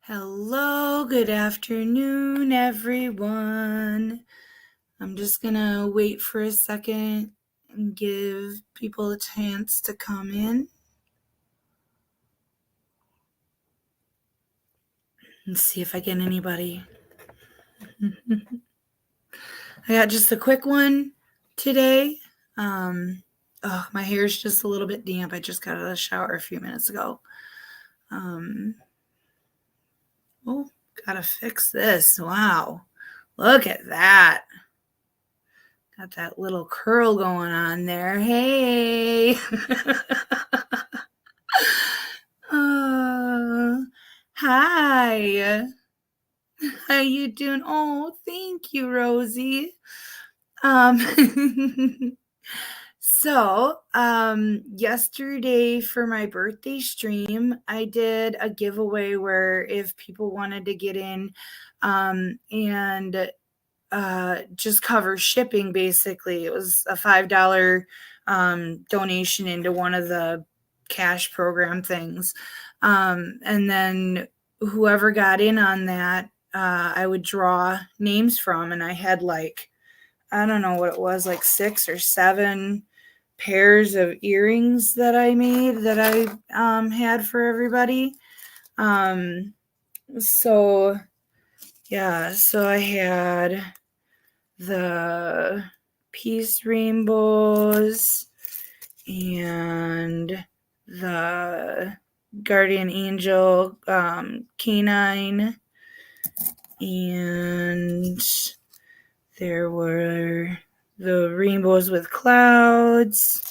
Hello, good afternoon, everyone. I'm just gonna wait for a second and give people a chance to come in and see if I get anybody. I got just a quick one today. My hair's just a little bit damp. I just got out of the shower a few minutes ago. Gotta fix this. Wow, look at that. Got that little curl going on there. Hey. Hi. How you doing? Oh, thank you, Rosie. Yesterday for my birthday stream, I did a giveaway where if people wanted to get in and just cover shipping, basically. It was a $5 donation into one of the cash program things. And then whoever got in on that, I would draw names from, and I had I don't know what it was, 6 or 7 pairs of earrings that I made that I had for everybody. So I had the peace rainbows and the guardian angel canine, and there were the rainbows with clouds.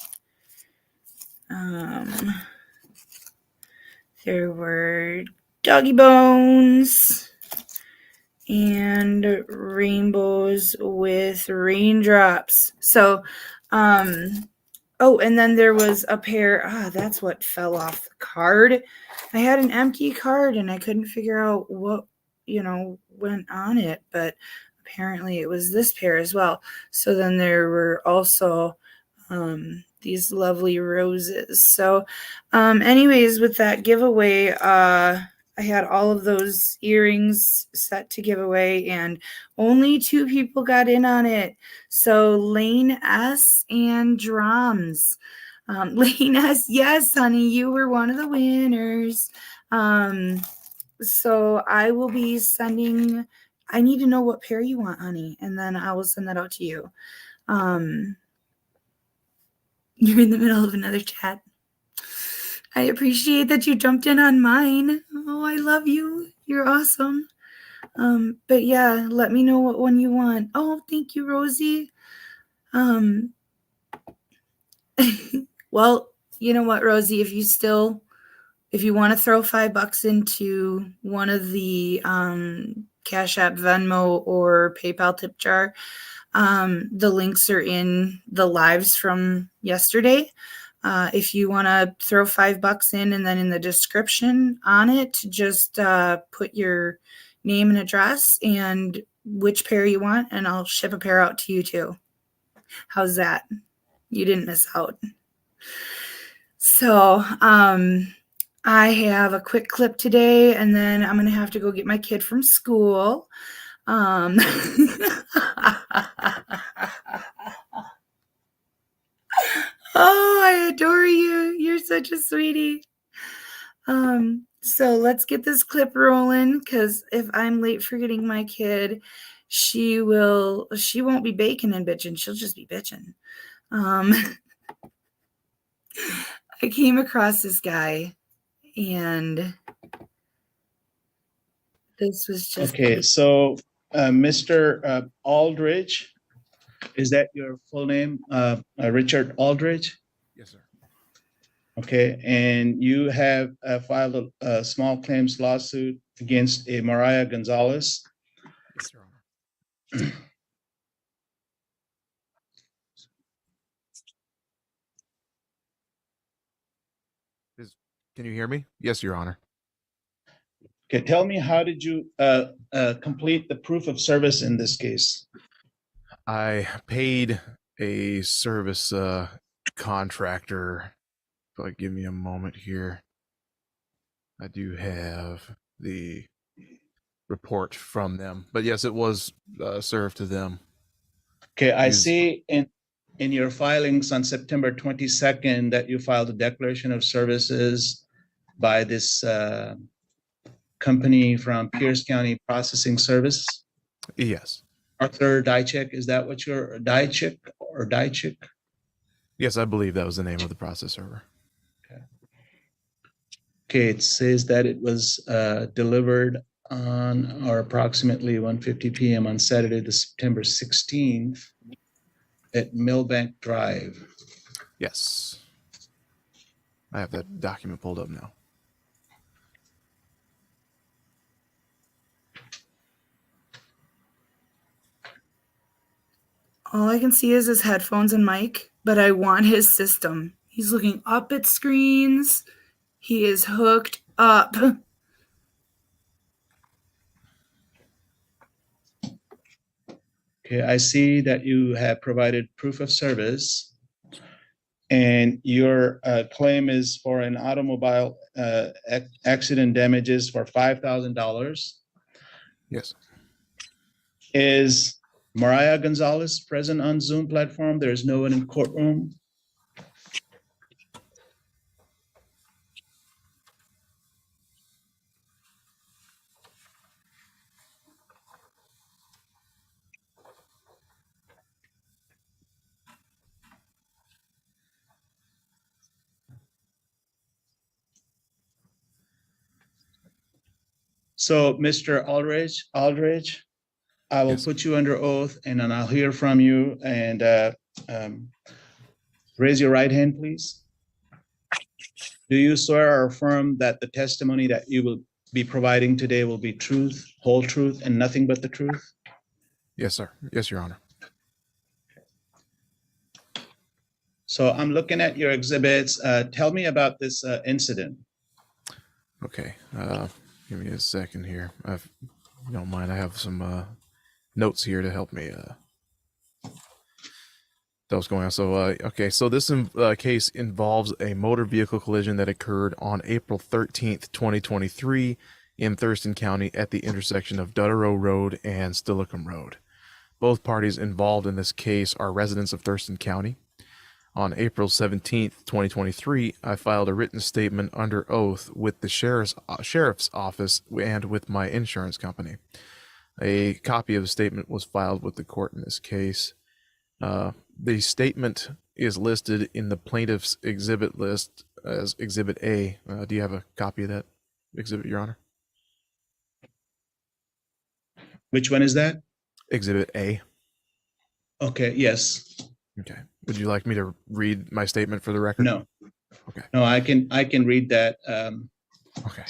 There were doggy bones and rainbows with raindrops. So, and then there was a pair. That's what fell off the card. I had an empty card and I couldn't figure out what, went on it, but apparently it was this pair as well. So then there were also these lovely roses. So, anyways, with that giveaway, I had all of those earrings set to give away, and only 2 people got in on it. So Lane S and Drums. Lane S, yes, honey, you were one of the winners. So I will be sending. I need to know what pair you want, honey, and then I will send that out to you. You're in the middle of another chat. I appreciate that you jumped in on mine. Oh, I love you. You're awesome. But yeah, let me know what one you want. Oh, thank you, Rosie. Well, you know what, Rosie, if you want to throw $5 into one of the Cash App, Venmo, or PayPal tip jar, the links are in the lives from yesterday. If you want to throw $5 in, and then in the description on it, just put your name and address and which pair you want, and I'll ship a pair out to you too. How's that? You didn't miss out. So, I have a quick clip today, and then I'm going to have to go get my kid from school. Oh, I adore you. You're such a sweetie. So let's get this clip rolling, because if I'm late for getting my kid, she won't be baking and bitching. She'll just be bitching. I came across this guy, and this was just okay. So, Mr. Aldridge, is that your full name? Richard Aldridge? Yes, sir. Okay, and you have filed a small claims lawsuit against a Mariah Gonzalez. Yes, Your Honor. Can you hear me? Yes, Your Honor. Okay, tell me, how did you complete the proof of service in this case? I paid a service contractor. Give me a moment here. I do have the report from them. But yes, it was served to them. Okay, I see in your filings on September 22nd that you filed a declaration of services by this company from Pierce County Processing Service. Yes. Arthur Dychek, is that what your Dychek or Dychek? Yes, I believe that was the name of the process server. Okay, it says that it was delivered on or approximately 1:50 p.m. on Saturday, the September 16th at Millbank Drive. Yes. I have that document pulled up now. All I can see is his headphones and mic, but I want his system. He's looking up at screens. He is hooked up. Okay, I see that you have provided proof of service, and your claim is for an automobile accident damages for $5,000. Yes. Is Mariah Gonzalez present on Zoom platform? There is no one in courtroom. So, Mr. Aldridge, I will Yes. put you under oath, and then I'll hear from you. And raise your right hand, please. Do you swear or affirm that the testimony that you will be providing today will be truth, whole truth, and nothing but the truth? Yes, sir. Yes, Your Honor. So I'm looking at your exhibits. Tell me about this incident. Okay. Give me a second here. If you don't mind, I have some notes here to help me. That was going on. So, okay. So this case involves a motor vehicle collision that occurred on April 13th, 2023 in Thurston County at the intersection of Duttero Road and Stillicum Road. Both parties involved in this case are residents of Thurston County. On April 17th, 2023, I filed a written statement under oath with the sheriff's office and with my insurance company. A copy of the statement was filed with the court in this case. The statement is listed in the plaintiff's exhibit list as Exhibit A. Do you have a copy of that exhibit, Your Honor? Which one is that? Exhibit A. Okay, yes. Okay. Would you like me to read my statement for the record? No. Okay. No, I can read that. Okay.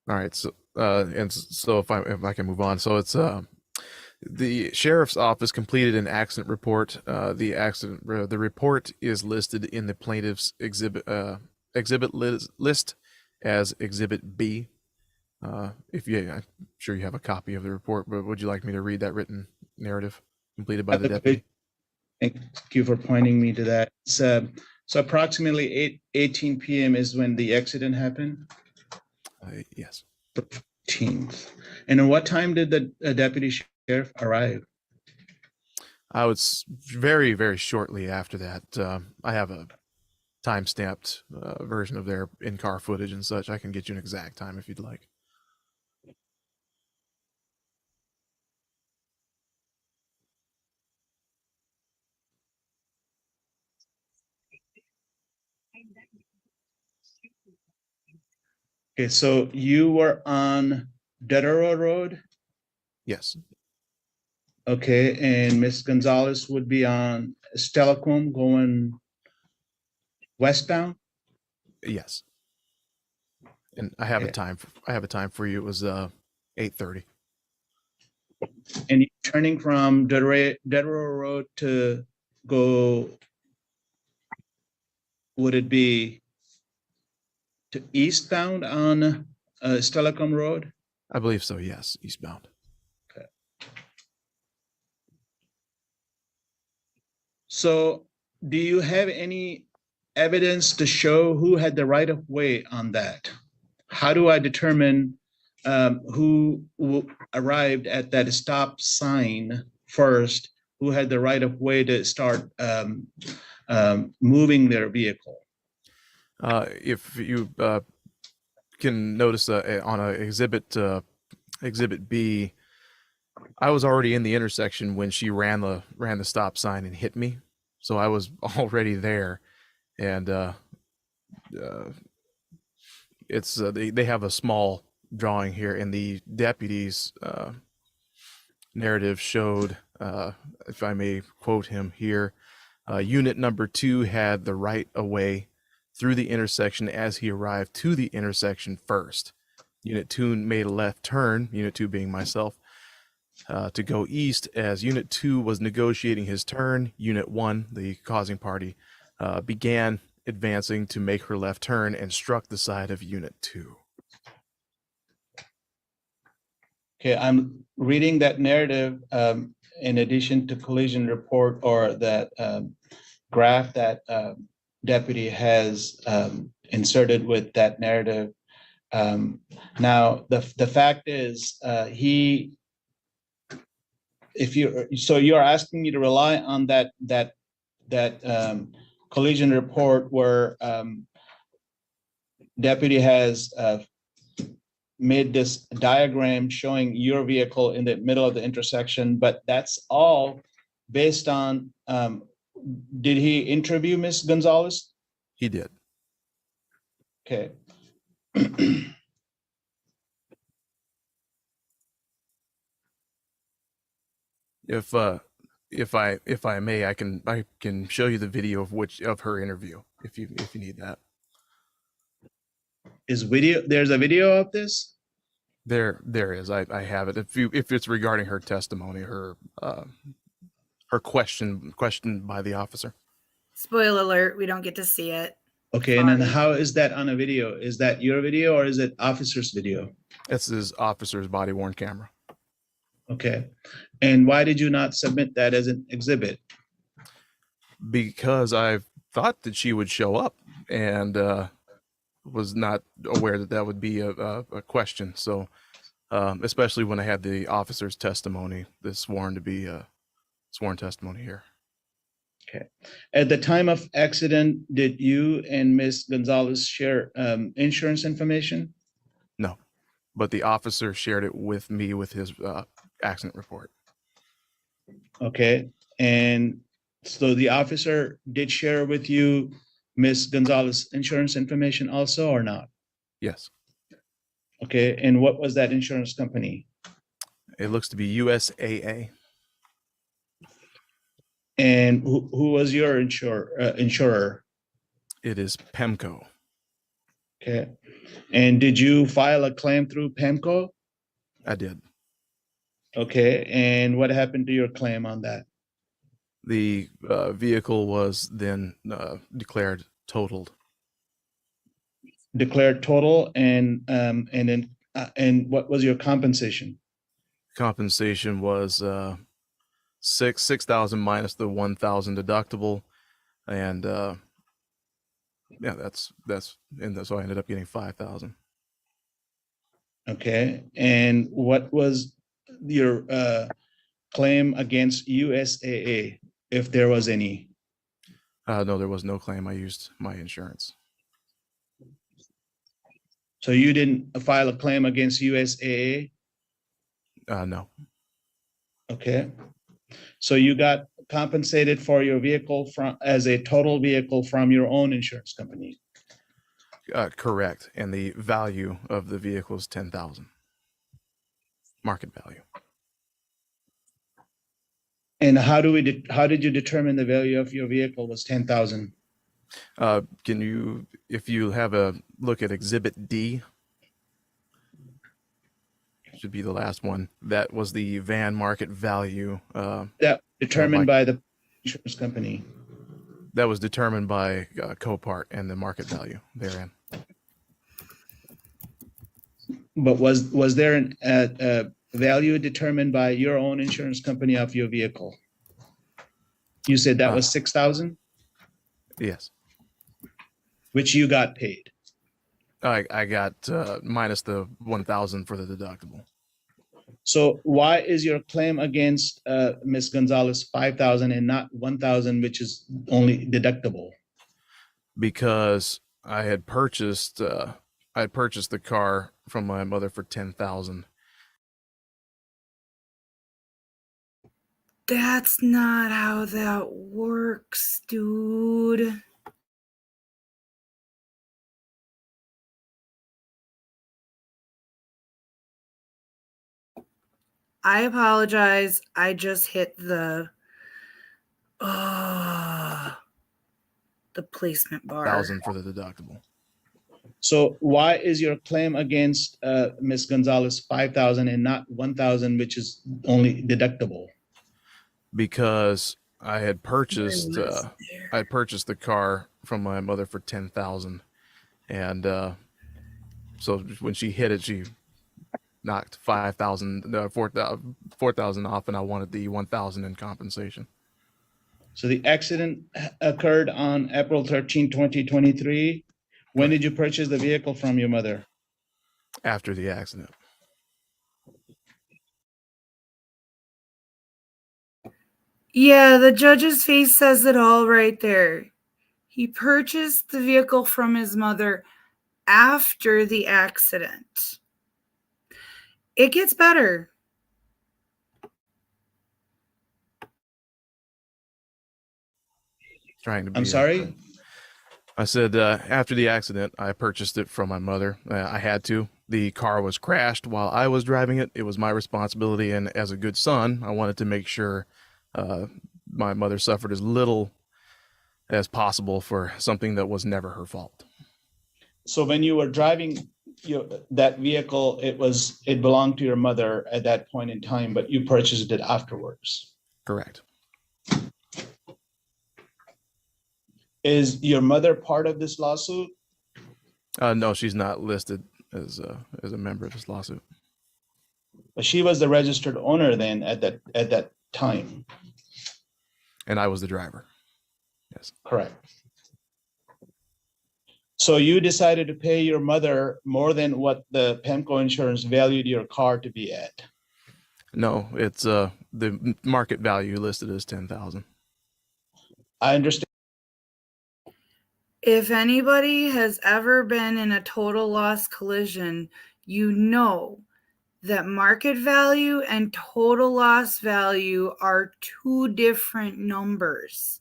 All right. So, if I can move on. So it's the sheriff's office completed an accident report. The report is listed in the plaintiff's exhibit list as Exhibit B. I'm sure you have a copy of the report, but would you like me to read that written narrative completed by the deputy? Thank you for pointing me to that. So approximately 8:18 p.m. is when the accident happened? Yes. 15th. And at what time did the deputy sheriff arrive? I was very, very shortly after that. I have a time-stamped version of their in-car footage and such. I can get you an exact time if you'd like. Okay, so you were on Dedero Road? Yes. Okay, and Miss Gonzalez would be on Stellacum going westbound? Yes. And I have Okay. a time for you. It was 8:30. And you're turning from Dedero Road to go, would it be to eastbound on Stellacum Road? I believe so. Yes, eastbound. Okay. So do you have any evidence to show who had the right of way on that how do I determine who arrived at that stop sign first, who had the right of way to start moving their vehicle? If you can notice on exhibit B, I was already in the intersection when she ran the stop sign and hit me, so I was already there, and it's they have a small drawing here, and the deputy's narrative showed, if I may quote him here, unit number 2 had the right of way through the intersection as he arrived to the intersection first. Unit 2 made a left turn, Unit 2 being myself, to go east as Unit 2 was negotiating his turn. Unit 1, the causing party, began advancing to make her left turn and struck the side of Unit 2. Okay, I'm reading that narrative in addition to collision report or that graph that deputy has inserted with that narrative. Now, the fact is, you're asking me to rely on that collision report where deputy has made this diagram showing your vehicle in the middle of the intersection, but that's all based on, did he interview Ms. Gonzalez? He did. Okay. If I may, I can show you the video of her interview if you need that. There's a video of this? There is. I have it. If it's regarding her testimony, her question by the officer. Spoiler alert, we don't get to see it. Okay, and then how is that on a video? Is that your video or is it officer's video? This is officer's body worn camera. Okay, and why did you not submit that as an exhibit? Because I thought that she would show up and was not aware that would be a question. So, especially when I had the officer's testimony, this sworn to be sworn testimony here. Okay. At the time of accident, did you and Ms. Gonzalez share insurance information? No, but the officer shared it with me with his accident report. Okay, and so the officer did share with you Ms. Gonzalez insurance information also or not? Yes. Okay, and what was that insurance company? It looks to be USAA. And who was your insurer? It is PEMCO. Okay, and did you file a claim through PEMCO? I did. Okay, and what happened to your claim on that? The vehicle was then declared totaled. Declared total, and what was your compensation? Compensation was $6,000 minus the $1,000 deductible, and yeah, that's so I ended up getting $5,000. Okay, and what was your claim against USAA, if there was any? No, there was no claim. I used my insurance. So you didn't file a claim against USAA? No. Okay, so you got compensated for your vehicle as a total vehicle from your own insurance company? Correct, and the value of the vehicle is $10,000. Market value. And how did you determine the value of your vehicle was $10,000? Can you, if you have a look at Exhibit D, should be the last one. That was the van market value. That determined by the insurance company. That was determined by Copart and the market value therein. But was there a value determined by your own insurance company of your vehicle? You said that was $6,000? Yes. Which you got paid? I got minus the 1,000 for the deductible. So why is your claim against Ms. Gonzalez 5,000 and not 1,000, which is only deductible? Because I had purchased the car from my mother for 10,000. That's not how that works, dude. I apologize. I just hit the placement bar. 1,000 for the deductible. So why is your claim against Ms. Gonzalez 5,000 and not 1,000, which is only deductible? Because I had purchased the car from my mother for 10,000, and so when she hit it, she knocked 4,000 off, and I wanted the 1,000 in compensation. So the accident occurred on April 13, 2023. When did you purchase the vehicle from your mother? After the accident. Yeah, the judge's face says it all right there. He purchased the vehicle from his mother after the accident. It gets better. Trying to be. I'm sorry? I said after the accident, I purchased it from my mother. I had to. The car was crashed while I was driving it. It was my responsibility, and as a good son, I wanted to make sure my mother suffered as little as possible for something that was never her fault. So when you were driving that vehicle, it belonged to your mother at that point in time, but you purchased it afterwards. Correct. Is your mother part of this lawsuit? No, she's not listed as a member of this lawsuit. But she was the registered owner then at that time. And I was the driver. Yes. Correct. So you decided to pay your mother more than what the PEMCO insurance valued your car to be at? No, it's the market value listed as 10,000. I understand. If anybody has ever been in a total loss collision, you know that market value and total loss value are two different numbers.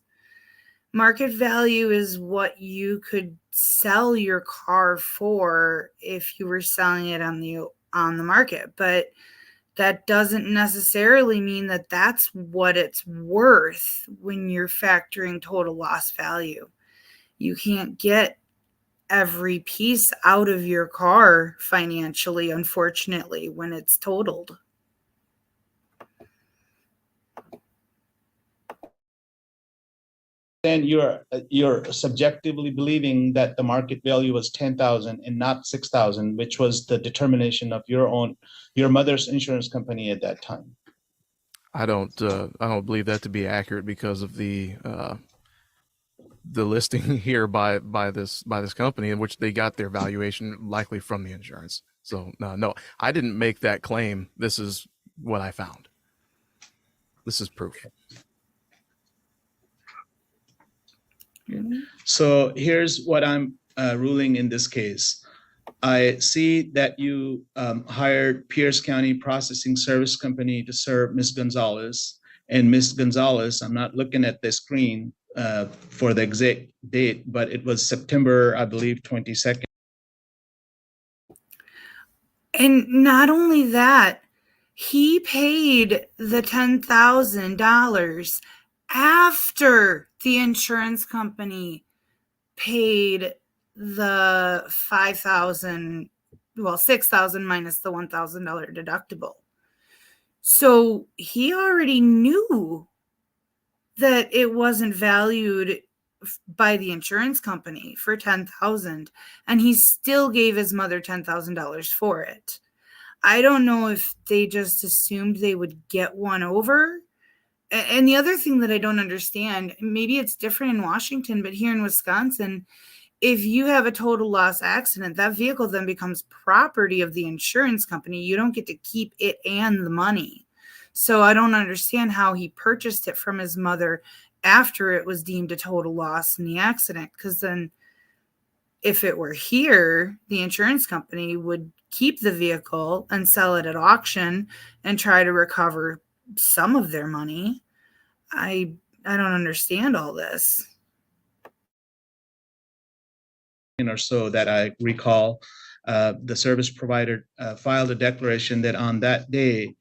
Market value is what you could sell your car for if you were selling it on the market, but that doesn't necessarily mean that that's what it's worth when you're factoring total loss value. You can't get every piece out of your car financially, unfortunately, when it's totaled. Then you're subjectively believing that the market value was 10,000 and not 6,000, which was the determination of your mother's insurance company at that time. I don't believe that to be accurate because of the listing here by this company, in which they got their valuation likely from the insurance. So no, I didn't make that claim. This is what I found. This is proof. So here's what I'm ruling in this case. I see that you hired Pierce County Processing Service Company to serve Ms. Gonzalez. And Ms. Gonzalez, I'm not looking at the screen for the exact date, but it was September, I believe, 22nd. And not only that, he paid the $10,000 after the insurance company paid the $5,000, well, $6,000 minus the $1,000 deductible. So he already knew that it wasn't valued by the insurance company for $10,000, and he still gave his mother $10,000 for it. I don't know if they just assumed they would get one over. And the other thing that I don't understand, maybe it's different in Washington, but here in Wisconsin, if you have a total loss accident, that vehicle then becomes property of the insurance company. You don't get to keep it and the money. So I don't understand how he purchased it from his mother after it was deemed a total loss in the accident. Because then if it were here, the insurance company would keep the vehicle and sell it at auction and try to recover some of their money. I don't understand all this. Or so that I recall, the service provider filed a declaration that on that day,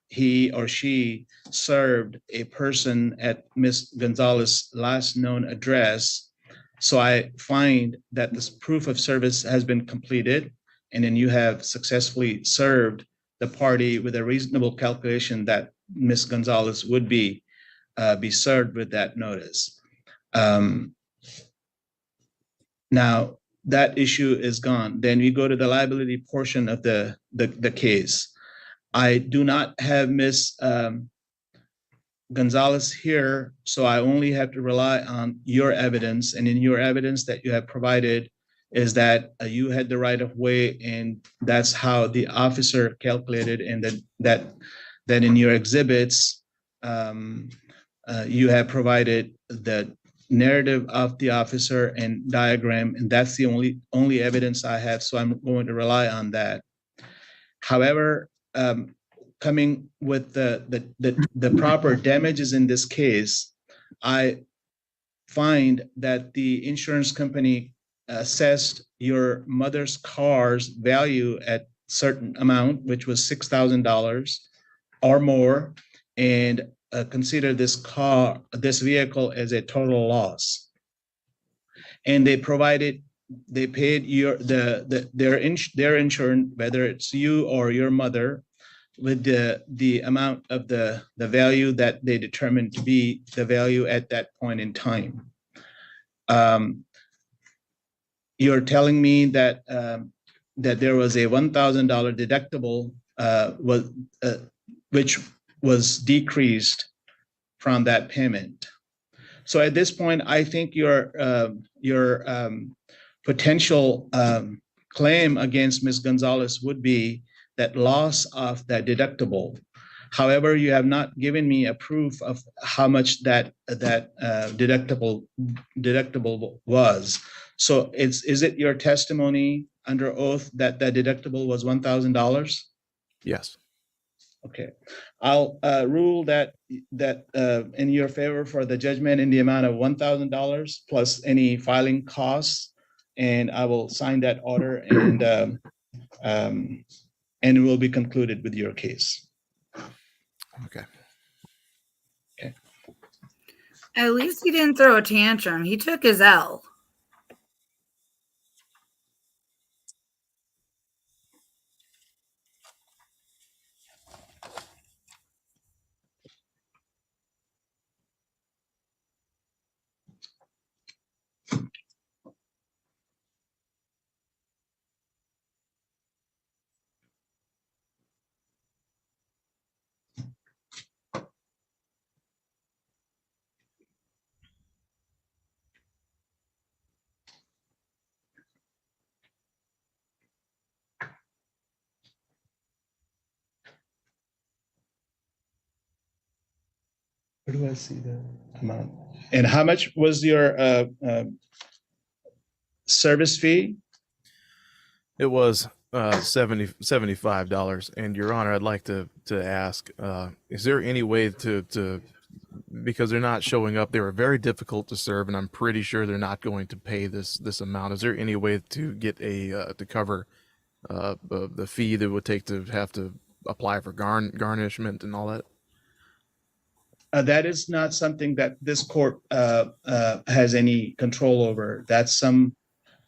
he or she served a person at Ms. Gonzalez's last known address. So I find that this proof of service has been completed, and then you have successfully served the party with a reasonable calculation that Ms. Gonzalez would be served with that notice. Now, that issue is gone. Then we go to the liability portion of the case. I do not have Ms. Gonzalez here, so I only have to rely on your evidence. And in your evidence that you have provided is that you had the right of way, and that's how the officer calculated, and that in your exhibits, you have provided the narrative of the officer and diagram, and that's the only evidence I have, so I'm going to rely on that. However, coming with the proper damages in this case, I find that the insurance company assessed your mother's car's value at certain amount, which was $6,000 or more, and consider this vehicle as a total loss. And they paid their insurance, whether it's you or your mother, with the amount of the value that they determined to be the value at that point in time. You're telling me that there was a $1,000 deductible which was decreased from that payment. So at this point, I think your potential claim against Ms. Gonzalez would be that loss of that deductible. However, you have not given me a proof of how much that deductible was. So is it your testimony under oath that the deductible was $1,000? Yes. Okay, I'll rule that in your favor for the judgment in the amount of $1,000 plus any filing costs, and I will sign that order, and it will be concluded with your case. Okay. Okay. At least he didn't throw a tantrum. He took his L. Where do I see the amount? And how much was your service fee? It was $75. And Your Honor, I'd like to ask, is there any way to because they're not showing up, they were very difficult to serve, and I'm pretty sure they're not going to pay this amount. Is there any way to get to cover the fee that would take to have to apply for garnishment and all that? That is not something that this court has any control over. That's something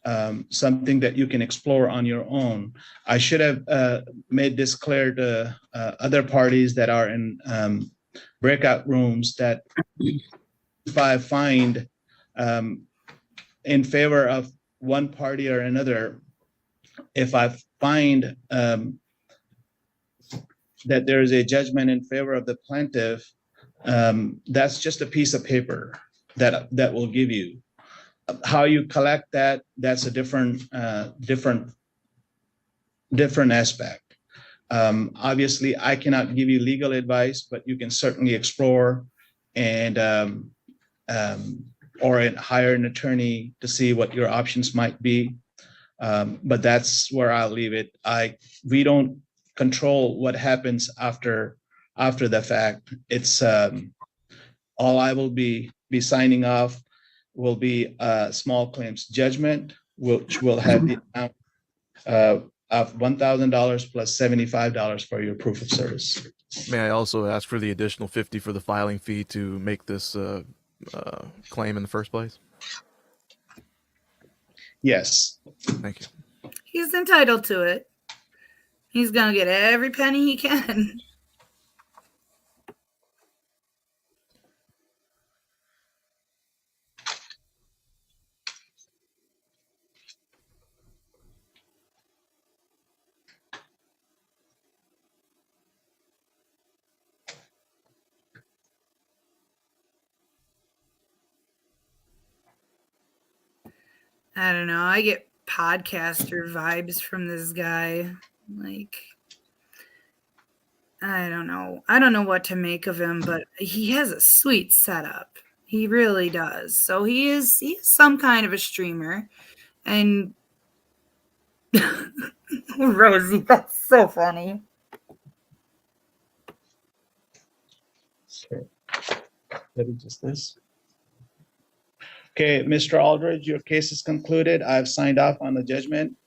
that you can explore on your own. I should have made this clear to other parties that are in breakout rooms that if I find in favor of one party or another, if I find that there is a judgment in favor of the plaintiff, that's just a piece of paper that will give you. How you collect that, that's a different aspect. Obviously, I cannot give you legal advice, but you can certainly explore and or hire an attorney to see what your options might be. But that's where I'll leave it. We don't control what happens after the fact. It's all I will be signing off will be a small claims judgment, which will have the amount of $1,000 plus $75 for your proof of service. May I also ask for the additional 50 for the filing fee to make this claim in the first place? Yes. Thank you. He's entitled to it. He's going to get every penny he can. I don't know. I get podcaster vibes from this guy. Like, I don't know. I don't know what to make of him, but he has a sweet setup. He really does. So he is some kind of a streamer. And Rosie, that's so funny. Okay. Maybe just this. Okay, Mr. Aldridge, your case is concluded. I've signed off on the judgment.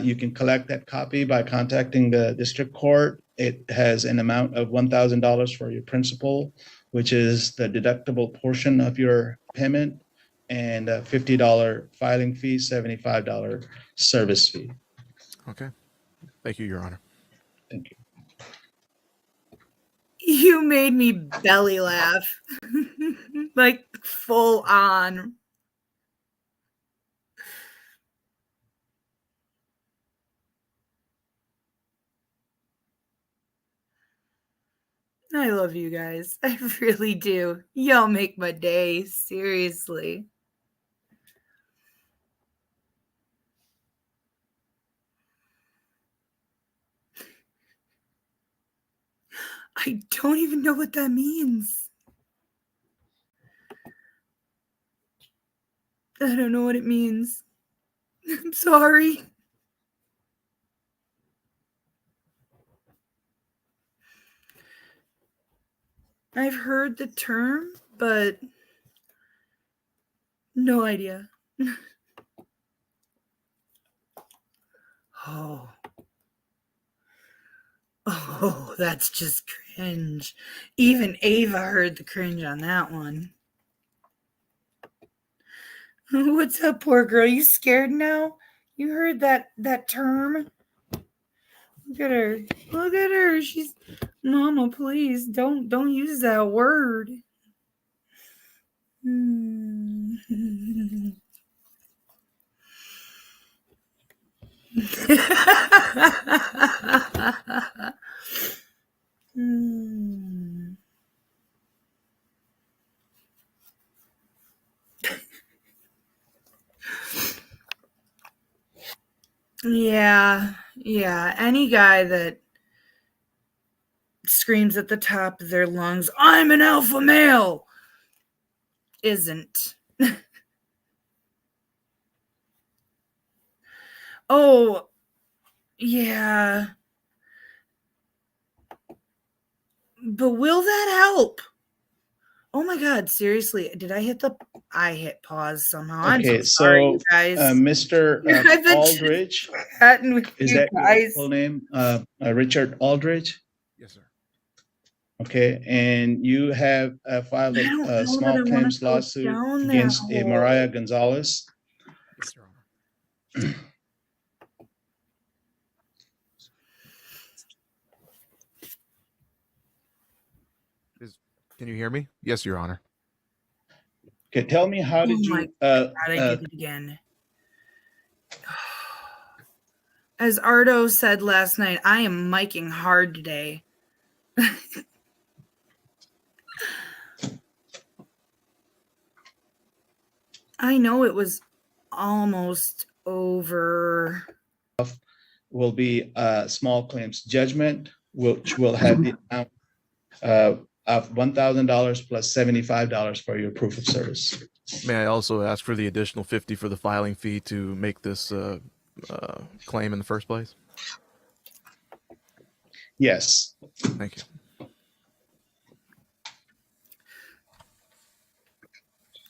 You can collect that copy by contacting the district court. It has an amount of $1,000 for your principal, which is the deductible portion of your payment, and a $50 filing fee, $75 service fee. Okay. Thank you, Your Honor. Thank you. You made me belly laugh. Like full on. I love you guys. I really do. Y'all make my day. Seriously. I don't even know what that means. I don't know what it means. I'm sorry. I've heard the term, but no idea. Oh. Oh, that's just cringe. Even Ava heard the cringe on that one. What's up, poor girl? You scared now? You heard that term? Look at her. Look at her. She's Mama, please don't use that word. Yeah. Any guy that screams at the top of their lungs, "I'm an alpha male," isn't. Oh, yeah. But will that help? Oh my God, seriously, I hit pause somehow. I'm Okay, so sorry, you so guys. Mr. I've been Aldridge, chatting with is you that your guys. full name? Richard Aldridge? Yes, sir. Okay, and you have filed I don't know a that small I wanna claims go lawsuit down that against a hole. Mariah Gonzalez. Yes, Your Honor. Can you hear me? Yes, Your Honor. Okay, tell me, how did Oh my you God, I did it again. As Ardo said last night, I am miking hard today. I know it was almost over. Will be small claims judgment, which will have the amount of $1,000 plus $75 for your proof of service. May I also ask for the additional 50 for the filing fee to make this claim in the first place? Yes. Thank you.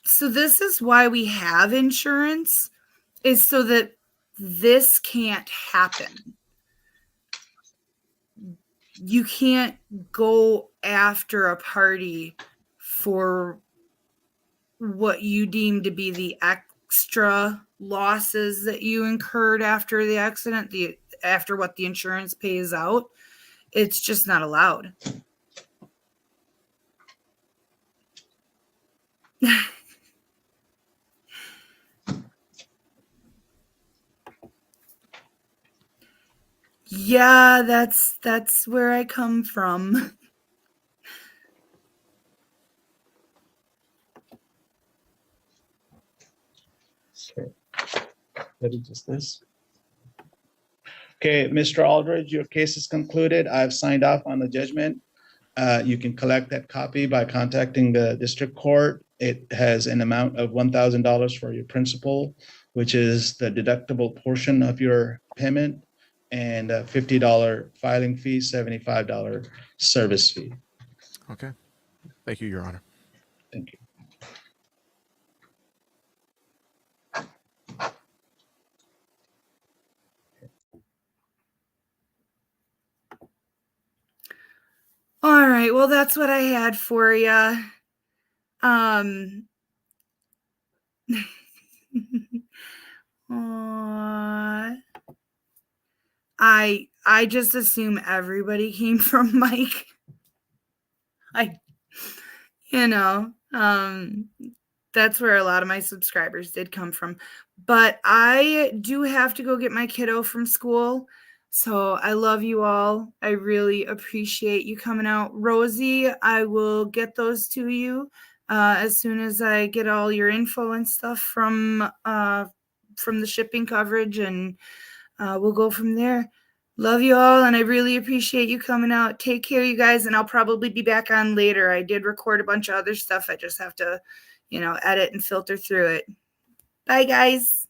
So this is why we have insurance, is so that this can't happen. You can't go after a party for what you deem to be the extra losses that you incurred after the accident, after what the insurance pays out. It's just not allowed. Yeah, that's where I come from. Okay. That is just this. Okay, Mr. Aldridge, your case is concluded. I've signed off on the judgment. You can collect that copy by contacting the district court. It has an amount of $1,000 for your principal, which is the deductible portion of your payment, and a $50 filing fee, $75 service fee. Okay. Thank you, Your Honor. Thank you. All right, well, that's what I had for you. I just assume everybody came from Mike. That's where a lot of my subscribers did come from. But I do have to go get my kiddo from school. So I love you all. I really appreciate you coming out. Rosie, I will get those to you as soon as I get all your info and stuff from the shipping coverage, and we'll go from there. Love you all, and I really appreciate you coming out. Take care, you guys, and I'll probably be back on later. I did record a bunch of other stuff. I just have to, edit and filter through it. Bye, guys.